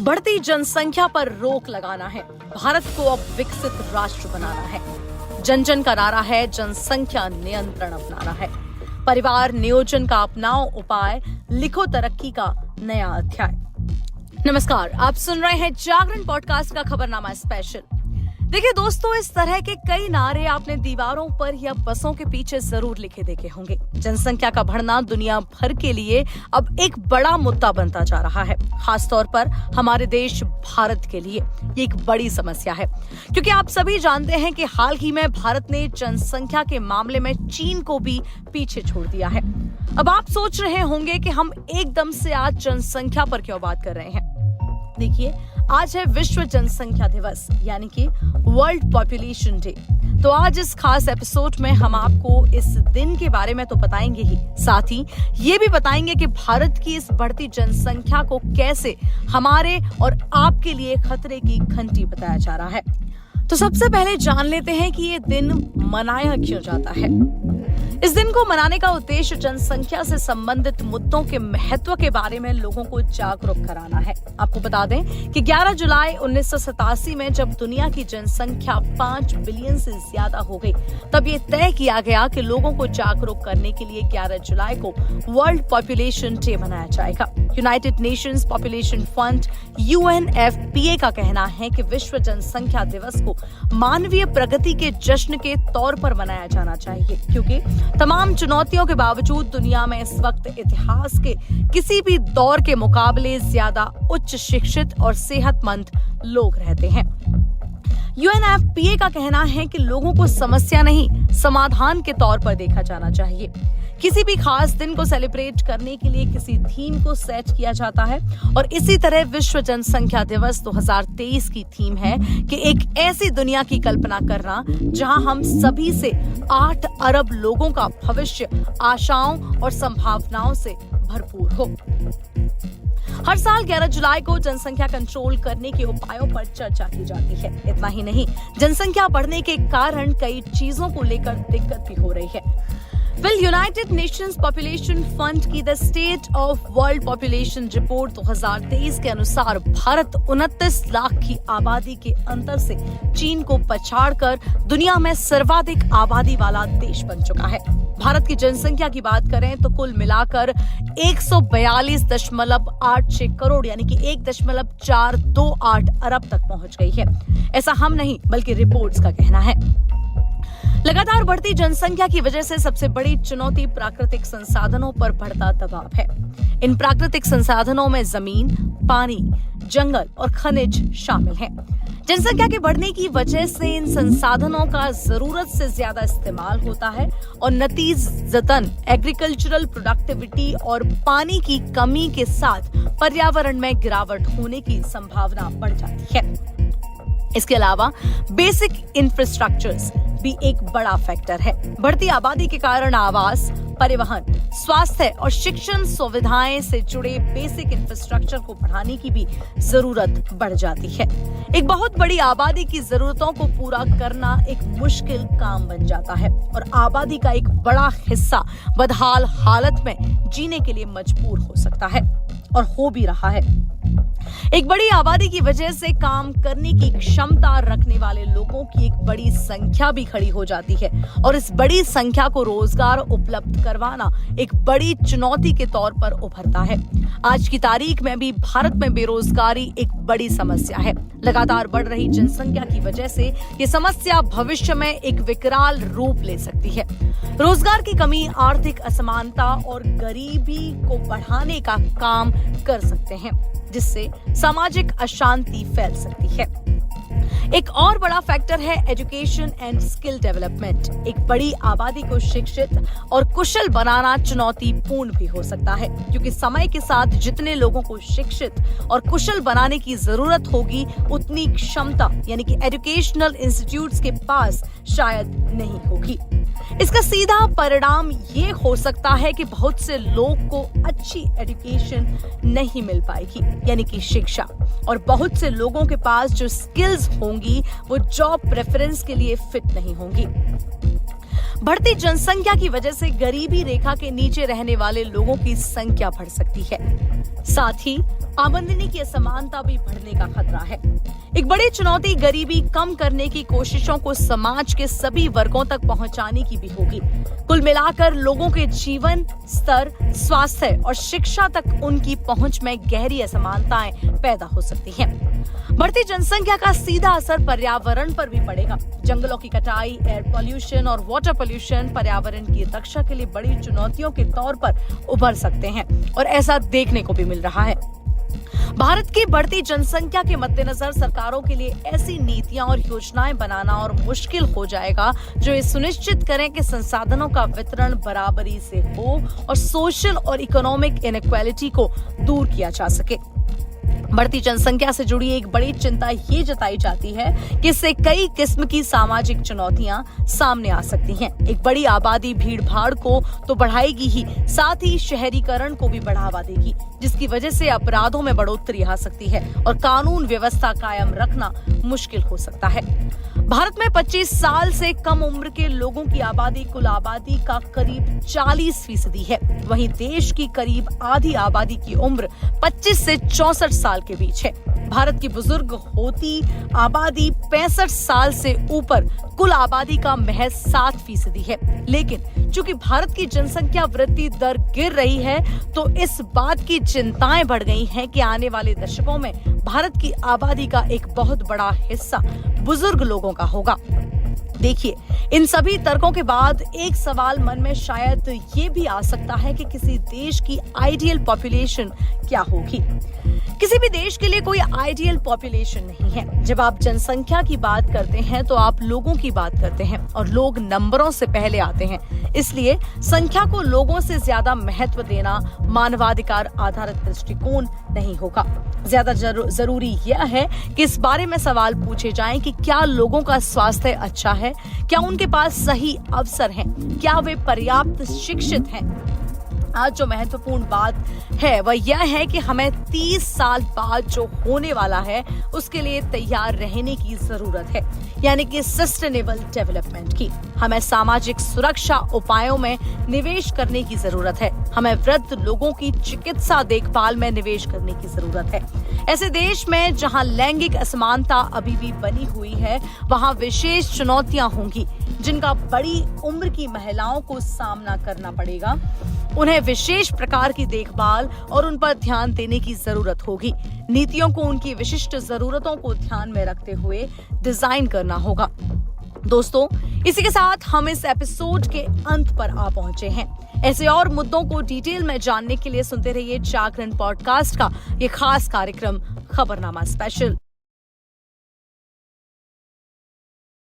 बढ़ती जनसंख्या पर रोक लगाना है। भारत को अब विकसित राष्ट्र बनाना है। जन जन का नारा है, जनसंख्या नियंत्रण अपनाना है। परिवार नियोजन का अपनाओ उपाय, लिखो तरक्की का नया अध्याय। नमस्कार, आप सुन रहे हैं जागरण पॉडकास्ट का खबरनामा स्पेशल। देखिए दोस्तों, इस तरह के कई नारे आपने दीवारों पर या बसों के पीछे जरूर लिखे देखे होंगे। जनसंख्या का बढ़ना दुनिया भर के लिए अब एक बड़ा मुद्दा बनता जा रहा है। खासतौर पर हमारे देश भारत के लिए ये एक बड़ी समस्या है, क्योंकि आप सभी जानते हैं कि हाल ही में भारत ने जनसंख्या के मामले में चीन को भी पीछे छोड़ दिया है। अब आप सोच रहे होंगे कि हम एकदम से आज जनसंख्या पर क्यों बात कर रहे हैं। देखिए, आज है विश्व जनसंख्या दिवस, यानी कि वर्ल्ड पॉपुलेशन डे। तो आज इस खास एपिसोड में हम आपको इस दिन के बारे में तो बताएंगे ही, साथ ही ये भी बताएंगे कि भारत की इस बढ़ती जनसंख्या को कैसे हमारे और आपके लिए खतरे की घंटी बताया जा रहा है। तो सबसे पहले जान लेते हैं कि ये दिन मनाया क्यों जाता है। इस दिन को मनाने का उद्देश्य जनसंख्या से संबंधित मुद्दों के महत्व के बारे में लोगों को जागरूक कराना है। आपको बता दें कि 11 जुलाई 1987 में जब दुनिया की जनसंख्या 5 बिलियन से ज्यादा हो गई, तब ये तय किया गया कि लोगों को जागरूक करने के लिए 11 जुलाई को वर्ल्ड पॉपुलेशन डे मनाया जाएगा। United Nations population fund UNFPA का कहना है कि विश्व जनसंख्या दिवस को मानवीय प्रगति के जश्न के तौर पर मनाया जाना चाहिए, क्योंकि तमाम चुनौतियों के बावजूद दुनिया में इस वक्त इतिहास के किसी भी दौर के मुकाबले ज्यादा उच्च शिक्षित और सेहतमंद लोग रहते हैं। UNFPA का कहना है कि लोगों को समस्या नहीं, समाधान के तौर पर देखा जाना चाहिए। किसी भी खास दिन को सेलिब्रेट करने के लिए किसी थीम को सेट किया जाता है, और इसी तरह विश्व जनसंख्या दिवस 2023 की थीम है कि एक ऐसी दुनिया की कल्पना करना जहां हम सभी से 8 अरब लोगों का भविष्य आशाओं और संभावनाओं से भरपूर हो। हर साल 11 जुलाई को जनसंख्या कंट्रोल करने के उपायों पर चर्चा की जाती है। इतना ही नहीं, जनसंख्या बढ़ने के कारण कई चीजों को लेकर दिक्कत भी हो रही है। यूनाइटेड नेशंस पॉपुलेशन फंड की the state of world population report 2023 के अनुसार भारत 29 लाख की आबादी के अंतर से चीन को पछाड़कर दुनिया में सर्वाधिक आबादी वाला देश बन चुका है। भारत की जनसंख्या की बात करें तो कुल मिलाकर 142.86 करोड़ यानी कि 1.428 अरब तक पहुंच गई है। ऐसा हम नहीं बल्कि रिपोर्ट्स का कहना है। लगातार बढ़ती जनसंख्या की वजह से सबसे बड़ी चुनौती प्राकृतिक संसाधनों पर बढ़ता दबाव है। इन प्राकृतिक संसाधनों में जमीन, पानी, जंगल और खनिज शामिल हैं। जनसंख्या के बढ़ने की वजह से इन संसाधनों का जरूरत से ज्यादा इस्तेमाल होता है और नतीजतन एग्रीकल्चरल प्रोडक्टिविटी और पानी की कमी के साथ पर्यावरण में गिरावट होने की संभावना बढ़ जाती है। इसके अलावा बेसिक इंफ्रास्ट्रक्चर्स भी एक बड़ा फैक्टर है। बढ़ती आबादी के कारण आवास, परिवहन, स्वास्थ्य और शिक्षण सुविधाएं से जुड़े बेसिक इंफ्रास्ट्रक्चर को बढ़ाने की भी जरूरत बढ़ जाती है। एक बहुत बड़ी आबादी की जरूरतों को पूरा करना एक मुश्किल काम बन जाता है और आबादी का एक बड़ा हिस्सा बदहाल हालत में जीने के लिए मजबूर हो सकता है और हो भी रहा है। एक बड़ी आबादी की वजह से काम करने की क्षमता रखने वाले लोगों की एक बड़ी संख्या भी खड़ी हो जाती है, और इस बड़ी संख्या को रोजगार उपलब्ध करवाना एक बड़ी चुनौती के तौर पर उभरता है। आज की तारीख में भी भारत में बेरोजगारी एक बड़ी समस्या है। लगातार बढ़ रही जनसंख्या की वजह से ये समस्या भविष्य में एक विकराल रूप ले सकती है। रोजगार की कमी आर्थिक असमानता और गरीबी को बढ़ाने का काम कर सकते हैं, जिससे सामाजिक अशांति फैल सकती है। एक और बड़ा फैक्टर है एजुकेशन एंड स्किल डेवलपमेंट। एक बड़ी आबादी को शिक्षित और कुशल बनाना चुनौतीपूर्ण भी हो सकता है, क्योंकि समय के साथ जितने लोगों को शिक्षित और कुशल बनाने की जरूरत होगी, उतनी क्षमता यानी कि एजुकेशनल इंस्टीट्यूट्स के पास शायद नहीं होगी। इसका सीधा परिणाम ये हो सकता है कि बहुत से लोग को अच्छी एजुकेशन नहीं मिल पाएगी, यानी कि शिक्षा, और बहुत से लोगों के पास जो स्किल्स होंगी वो जॉब प्रेफरेंस के लिए फिट नहीं होंगी। बढ़ती जनसंख्या की वजह से गरीबी रेखा के नीचे रहने वाले लोगों की संख्या बढ़ सकती है। साथ ही आमदनी की असमानता भी बढ़ने का खतरा है। एक बड़ी चुनौती गरीबी कम करने की कोशिशों को समाज के सभी वर्गों तक पहुंचाने की भी होगी। कुल मिलाकर लोगों के जीवन स्तर, स्वास्थ्य और शिक्षा तक उनकी पहुंच में गहरी असमानताएं पैदा हो सकती हैं। बढ़ती जनसंख्या का सीधा असर पर्यावरण पर भी पड़ेगा। जंगलों की कटाई, एयर पॉल्यूशन और वाटर पॉल्यूशन पर्यावरण की रक्षा के लिए बड़ी चुनौतियों के तौर पर उभर सकते हैं और ऐसा देखने को भी मिल रहा है। भारत की बढ़ती जनसंख्या के मद्देनजर सरकारों के लिए ऐसी नीतियां और योजनाएं बनाना और मुश्किल हो जाएगा जो ये सुनिश्चित करें कि संसाधनों का वितरण बराबरी से हो और सोशल और इकोनॉमिक इनइक्वालिटी को दूर किया जा सके। बढ़ती जनसंख्या से जुड़ी एक बड़ी चिंता ये जताई जाती है कि इससे कई किस्म की सामाजिक चुनौतियां सामने आ सकती हैं। एक बड़ी आबादी भीड़ भाड़ को तो बढ़ाएगी ही, साथ ही शहरीकरण को भी बढ़ावा देगी, जिसकी वजह से अपराधों में बढ़ोतरी आ सकती है और कानून व्यवस्था कायम रखना मुश्किल हो सकता है। भारत में 25 साल से कम उम्र के लोगों की आबादी कुल आबादी का करीब 40% है। वहीं देश की करीब आधी आबादी की उम्र 25 से 64 साल के बीच है। भारत की बुजुर्ग होती आबादी 65 साल से ऊपर कुल आबादी का महज 7% है। लेकिन चूंकि भारत की जनसंख्या वृद्धि दर गिर रही है, तो इस बात की चिंताएं बढ़ गई हैं कि आने वाले दशकों में भारत की आबादी का एक बहुत बड़ा हिस्सा बुजुर्ग लोगों का होगा। देखिए, इन सभी तर्कों के बाद एक सवाल मन में शायद ये भी आ सकता है कि किसी देश की आइडियल पॉपुलेशन क्या होगी। किसी भी देश के लिए कोई आइडियल पॉपुलेशन नहीं है। जब आप जनसंख्या की बात करते हैं तो आप लोगों की बात करते हैं और लोग नंबरों से पहले आते हैं। इसलिए संख्या को लोगों से ज्यादा महत्व देना मानवाधिकार आधारित दृष्टिकोण नहीं होगा। ज्यादा जरूरी यह है कि इस बारे में सवाल पूछे जाएं कि क्या लोगों का स्वास्थ्य अच्छा है, क्या उनके पास सही अवसर हैं, क्या वे पर्याप्त शिक्षित हैं। आज जो महत्वपूर्ण बात है वह यह है कि हमें 30 साल बाद जो होने वाला है उसके लिए तैयार रहने की जरूरत है, यानी कि सस्टेनेबल डेवलपमेंट की। हमें सामाजिक सुरक्षा उपायों में निवेश करने की जरूरत है। हमें वृद्ध लोगों की चिकित्सा देखभाल में निवेश करने की जरूरत है। ऐसे देश में जहां लैंगिक असमानता अभी भी बनी हुई है, वहां विशेष चुनौतियां होंगी जिनका बड़ी उम्र की महिलाओं को सामना करना पड़ेगा। उन्हें विशेष प्रकार की देखभाल और उन पर ध्यान देने की जरूरत होगी। नीतियों को उनकी विशिष्ट जरूरतों को ध्यान में रखते हुए डिजाइन करना होगा। दोस्तों, इसी के साथ हम इस एपिसोड के अंत पर आ पहुंचे हैं। ऐसे और मुद्दों को डिटेल में जानने के लिए सुनते रहिए जागरण पॉडकास्ट का ये खास कार्यक्रम खबरनामा स्पेशल।